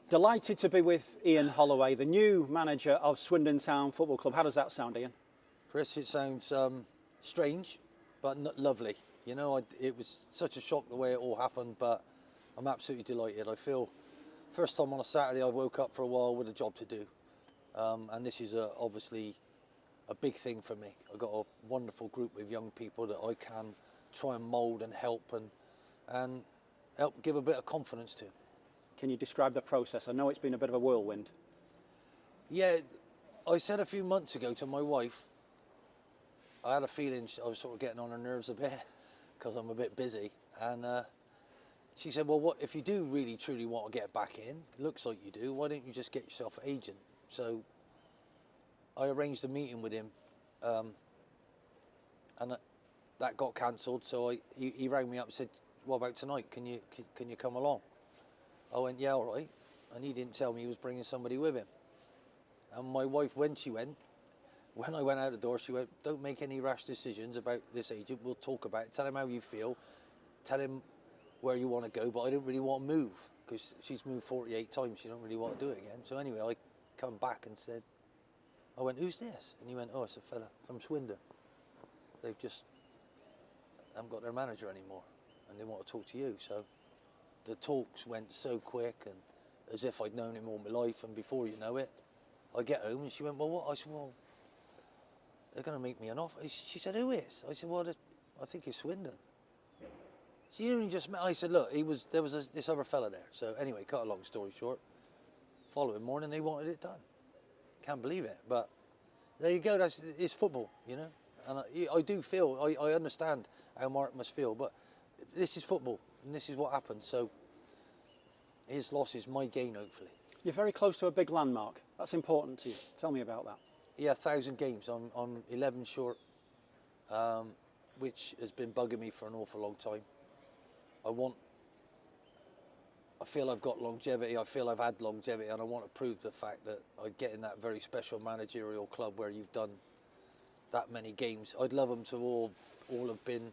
Delighted to be with Ian Holloway, the new manager of Swindon Town Football Club. How does that sound, Ian? Chris, it sounds strange, but lovely. You know, it was such a shock the way it all happened, but I'm absolutely delighted. I feel, first time on a Saturday, I woke up for a while with a job to do. And this is obviously a big thing for me. I've got a wonderful group of young people that I can try and mould and help give a bit of confidence to. Can you describe the process? I know it's been a bit of a whirlwind. Yeah, I said a few months ago to my wife, I had a feeling I was sort of getting on her nerves a bit because I'm a bit busy. And she said, well, what if you do really, truly want to get back in, it looks like you do, why don't you just get yourself an agent? So I arranged a meeting with him and that got cancelled. So he rang me up and said, what about tonight? Can you come along? I went, yeah, all right. And he didn't tell me he was bringing somebody with him. And my wife, when I went out the door, she went, don't make any rash decisions about this agent. We'll talk about it. Tell him how you feel. Tell him where you want to go. But I didn't really want to move because she's moved 48 times. She don't really want to do it again. So anyway, I come back and said, I went, who's this? And he went, oh, it's a fella from Swindon. They've just haven't got their manager anymore and they want to talk to you. So the talks went so quick and as if I'd known him all my life, and before you know it, I get home and she went, well, what? I said, well, they're going to make me an offer. She said, who is? I said, well, I think it's Swindon. She only just met. I said, look, there was this other fella there. So anyway, cut a long story short, following morning they wanted it done. Can't believe it, but there you go. It's football, you know. And I do feel, I understand how Mark must feel, but this is football and this is what happens. So his loss is my gain, hopefully. You're very close to a big landmark. That's important to you. Tell me about that. Yeah, 1,000 games. I'm 11 short, which has been bugging me for an awful long time. I feel I've got longevity. I feel I've had longevity, and I want to prove the fact that I get in that very special managerial club where you've done that many games. I'd love them to all have been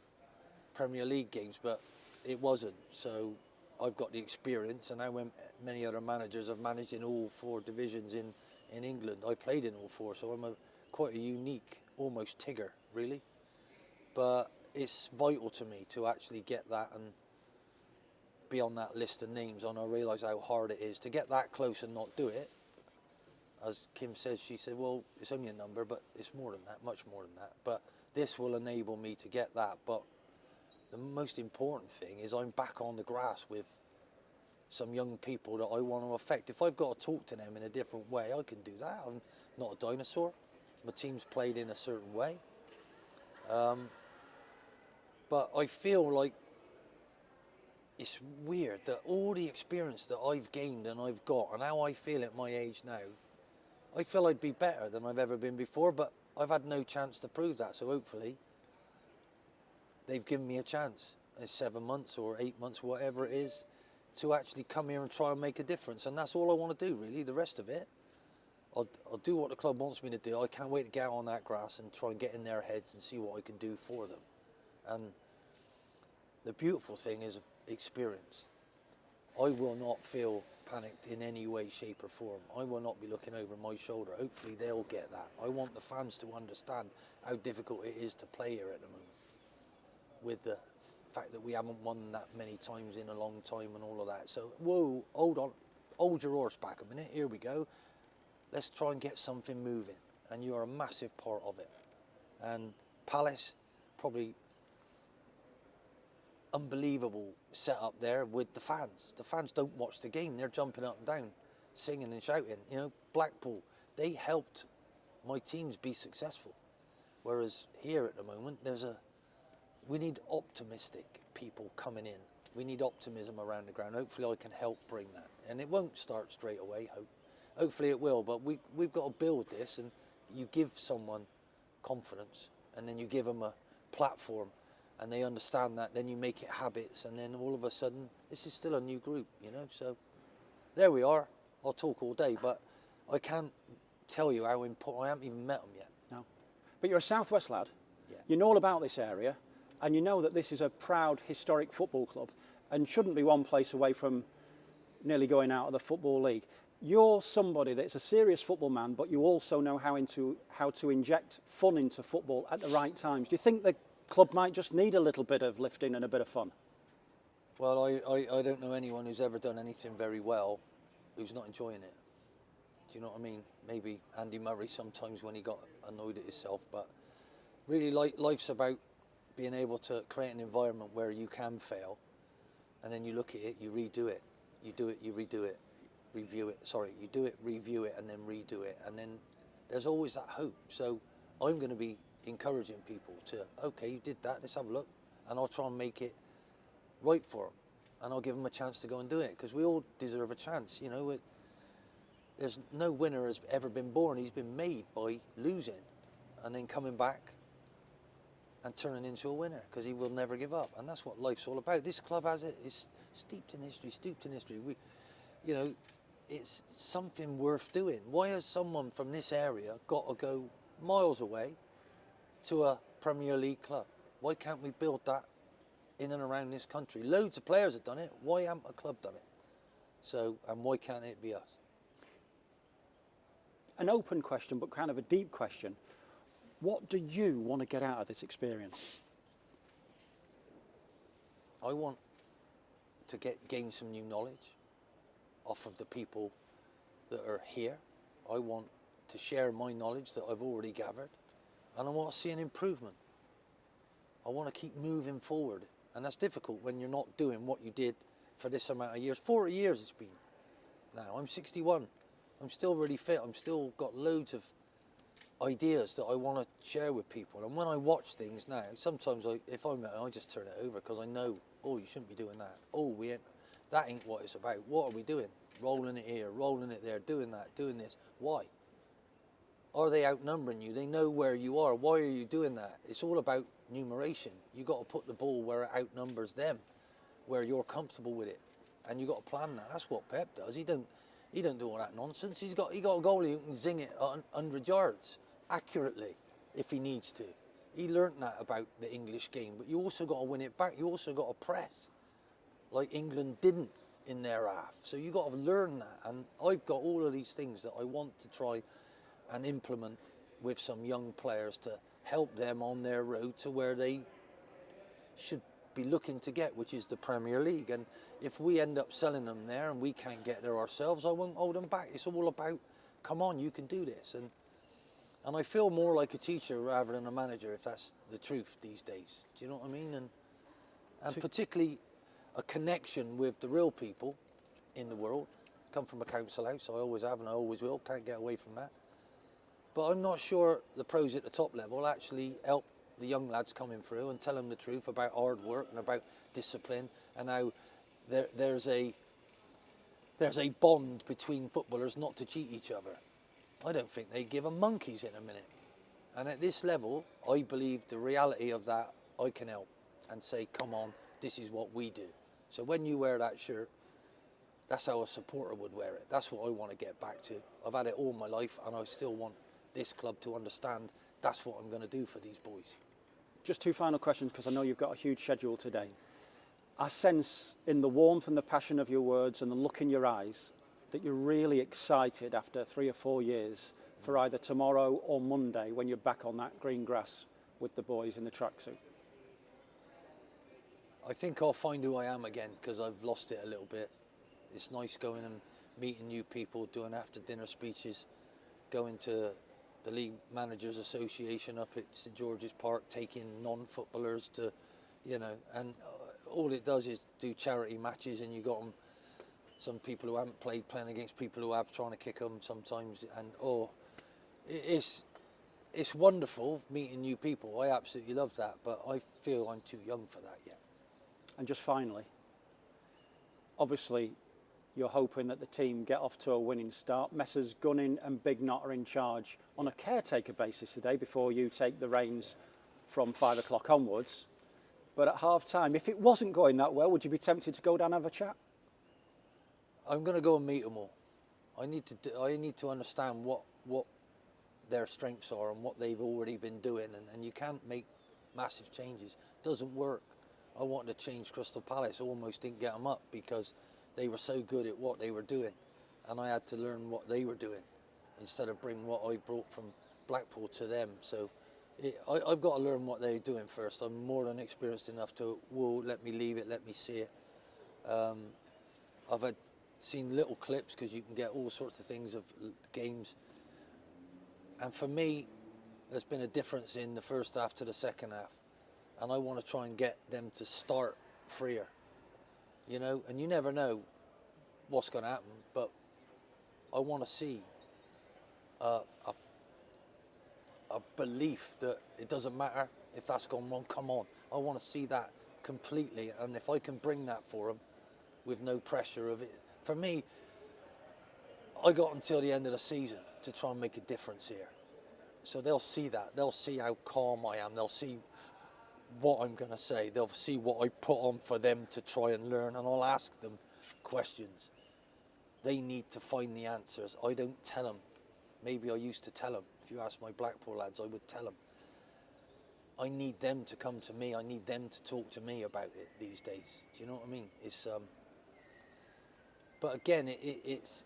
Premier League games, but it wasn't. So I've got the experience, and now many other managers have managed in all 4 divisions in England. I played in all 4, so I'm quite a unique, almost Tigger, really. But it's vital to me to actually get that and be on that list of names, and I realise how hard it is to get that close and not do it. As Kim says, she said, well, it's only a number, but it's more than that, much more than that. But this will enable me to get that. But the most important thing is I'm back on the grass with some young people that I want to affect. If I've got to talk to them in a different way, I can do that. I'm not a dinosaur. My team's played in a certain way. But I feel like it's weird that all the experience that I've gained and I've got and how I feel at my age now, I feel I'd be better than I've ever been before, but I've had no chance to prove that. So hopefully they've given me a chance in 7 months or 8 months, whatever it is, to actually come here and try and make a difference. And that's all I want to do, really. The rest of it, I'll do what the club wants me to do. I can't wait to get out on that grass and try and get in their heads and see what I can do for them. And the beautiful thing is experience. I will not feel panicked in any way, shape or form. I will not be looking over my shoulder. Hopefully they'll get that. I want the fans to understand how difficult it is to play here at the moment, with the fact that we haven't won that many times in a long time and all of that. So, whoa, hold on, hold your horse back a minute, here we go. Let's try and get something moving. And you're a massive part of it. And Palace, probably unbelievable setup there with the fans. The fans don't watch the game. They're jumping up and down, singing and shouting. You know, Blackpool, they helped my teams be successful. Whereas here at the moment, we need optimistic people coming in. We need optimism around the ground. Hopefully I can help bring that. And it won't start straight away, hopefully it will, but we've got to build this, and you give someone confidence and then you give them a platform and they understand that, then you make it habits, and then all of a sudden this is still a new group, you know. So there we are. I'll talk all day, but I can't tell you how important. I haven't even met them yet. No, but you're a Southwest lad. Yeah. You know all about this area, and you know that this is a proud historic football club and shouldn't be one place away from nearly going out of the Football League. You're somebody that's a serious football man, but you also know how to inject fun into football at the right times. Do you think the club might just need a little bit of lifting and a bit of fun? Well, I don't know anyone who's ever done anything very well who's not enjoying it. Do you know what I mean? Maybe Andy Murray sometimes when he got annoyed at himself, but really life's about being able to create an environment where you can fail, and then you look at it, you redo it, you do it, you redo it, review it, you do it, review it, and then redo it, and then there's always that hope. So I'm going to be encouraging people to, okay, you did that, let's have a look, and I'll try and make it right for them, and I'll give them a chance to go and do it, because we all deserve a chance, you know. There's no winner has ever been born. He's been made by losing and then coming back and turning into a winner, because he will never give up, and that's what life's all about. This club has it. It's steeped in history. We, you know, it's something worth doing. Why has someone from this area got to go miles away to a Premier League club? Why can't we build that in and around this country? Loads of players have done it. Why hasn't a club done it? So, and why can't it be us? An open question, but kind of a deep question. What do you want to get out of this experience? I want to gain some new knowledge off of the people that are here. I want to share my knowledge that I've already gathered, and I want to see an improvement. I want to keep moving forward, and that's difficult when you're not doing what you did for this amount of years. 40 years it's been now. I'm 61. I'm still really fit. I'm still got loads of ideas that I want to share with people. And when I watch things now, sometimes if I'm at home, I just turn it over, because I know, oh, you shouldn't be doing that. Oh, that ain't what it's about. What are we doing? Rolling it here, rolling it there, doing that, doing this. Why? Are they outnumbering you? They know where you are. Why are you doing that? It's all about numeration. You got to put the ball where it outnumbers them, where you're comfortable with it, and you got to plan that. That's what Pep does. He don't do all that nonsense. He got a goalie who can zing it 100 yards accurately if he needs to. He learnt that about the English game, but you also got to win it back. You also got to press like England didn't in their half. So you got to learn that, and I've got all of these things that I want to try and implement with some young players to help them on their road to where they should be looking to get, which is the Premier League. And if we end up selling them there and we can't get there ourselves, I won't hold them back. It's all about, come on, you can do this. And I feel more like a teacher rather than a manager, if that's the truth these days. Do you know what I mean? And particularly a connection with the real people in the world. Come from a council house, I always have and I always will, can't get away from that. But I'm not sure the pros at the top level actually help the young lads coming through and tell them the truth about hard work and about discipline, and how there's a bond between footballers not to cheat each other. I don't think they give a monkeys in a minute. And at this level, I believe the reality of that, I can help and say, come on, this is what we do. So when you wear that shirt, that's how a supporter would wear it. That's what I want to get back to. I've had it all my life, and I still want this club to understand that's what I'm going to do for these boys. Just two final questions, because I know you've got a huge schedule today. I sense in the warmth and the passion of your words and the look in your eyes that you're really excited after 3 or 4 years for either tomorrow or Monday when you're back on that green grass with the boys in the tracksuit. I think I'll find who I am again, because I've lost it a little bit. It's nice going and meeting new people, doing after dinner speeches, going to the League Managers Association up at St George's Park, taking non-footballers to, you know, and all it does is do charity matches, and you got them, some people who haven't played playing against people who have, trying to kick them sometimes, and it's wonderful meeting new people. I absolutely love that, but I feel I'm too young for that yet. And just finally, obviously you're hoping that the team get off to a winning start. Messrs Gunning and Big Knot are in charge on a caretaker basis today before you take the reins from 5 o'clock onwards. But at half time, if it wasn't going that well, would you be tempted to go down and have a chat? I'm going to go and meet them all. I need to understand what their strengths are and what they've already been doing, and you can't make massive changes. It doesn't work. I wanted to change Crystal Palace, almost didn't get them up because they were so good at what they were doing, and I had to learn what they were doing instead of bring what I brought from Blackpool to them. So I've got to learn what they're doing first. I'm more than experienced enough to, let me leave it, let me see it. I've seen little clips, because you can get all sorts of things of games. And for me, there's been a difference in the first half to the second half. And I want to try and get them to start freer, you know, and you never know what's going to happen, but I want to see a belief that it doesn't matter if that's gone wrong, come on. I want to see that completely, and if I can bring that for them with no pressure of it. For me, I got until the end of the season to try and make a difference here. So they'll see that. They'll see how calm I am. They'll see what I'm going to say. They'll see what I put on for them to try and learn, and I'll ask them questions. They need to find the answers. I don't tell them. Maybe I used to tell them. If you ask my Blackpool lads, I would tell them. I need them to come to me. I need them to talk to me about it these days. Do you know what I mean? It's but again, it's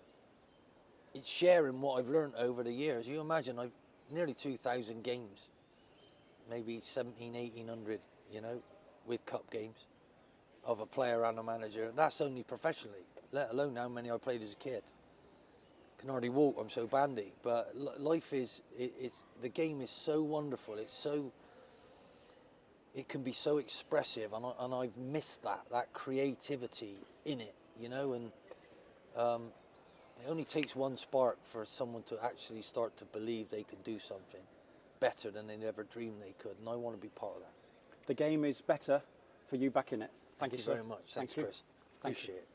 sharing what I've learned over the years. You imagine, I've nearly 2,000 games, maybe 1,800, you know, with cup games of a player and a manager. That's only professionally, let alone how many I played as a kid. Can hardly walk, I'm so bandy. But life is, the game is so wonderful. It can be so expressive, and I've missed that creativity in it, you know. And it only takes one spark for someone to actually start to believe they can do something better than they never dreamed they could, and I want to be part of that. The game is better for you back in it. Thank you, sir. Very much. Thanks, Chris. Appreciate it.